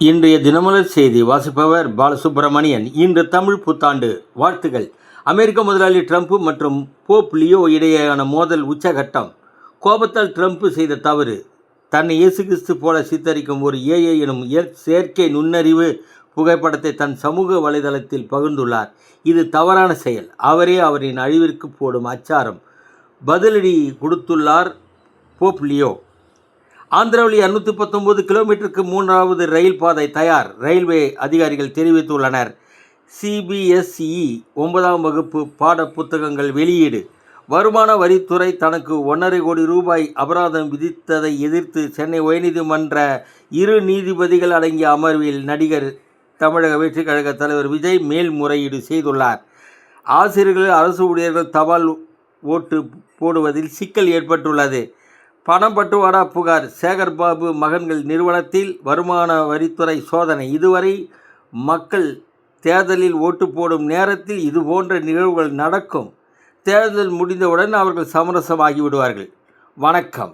இன்றைய தினமலர் செய்தி வாசிப்பவர் பாலசுப்ரமணியன். இன்று தமிழ் புத்தாண்டு வாழ்த்துகள். அமெரிக்க முதலாளி ட்ரம்ப் மற்றும் போப் லியோ இடையேயான மோதல் உச்சகட்டம். கோபத்தால் ட்ரம்ப் செய்த தவறு. தன்னை இயேசு கிறிஸ்து போல சித்தரிக்கும் ஒரு ஏஐ எனும் செயற்கை நுண்ணறிவு புகைப்படத்தை தன் சமூக வலைதளத்தில் பகிர்ந்துள்ளார். இது தவறான செயல். அவரே அவரின் அழிவிற்கு போடும் அச்சாரம். பதிலடி கொடுத்துள்ளார் போப் லியோ. ஆந்திராவில் 219 கிலோமீட்டருக்கு 3வது ரயில் பாதை தயார், ரயில்வே அதிகாரிகள் தெரிவித்துள்ளனர். சிபிஎஸ்இ 9ஆம் வகுப்பு பாட புத்தகங்கள் வெளியீடு. வருமான வரித்துறை தனக்கு 1.5 கோடி ரூபாய் அபராதம் விதித்ததை எதிர்த்து சென்னை உயர்நீதிமன்ற 2 நீதிபதிகள் அடங்கிய அமர்வில் நடிகர் தமிழக வெற்றிக் கழக தலைவர் விஜய் மேல்முறையீடு செய்துள்ளார். ஆசிரியர்கள், அரசு ஊழியர்கள் தபால் ஓட்டு போடுவதில் சிக்கல் ஏற்பட்டுள்ளது. பணம் பட்டுவாடா புகார். சேகர்பாபு மகன்கள் நிறுவனத்தில் வருமான வரித்துறை சோதனை. இதுவரை மக்கள் தேர்தலில் ஓட்டு போடும் நேரத்தில் இதுபோன்ற நிகழ்வுகள் நடக்கும். தேர்தல் முடிந்தவுடன் அவர்கள் சமரசமாகி விடுவார்கள். வணக்கம்.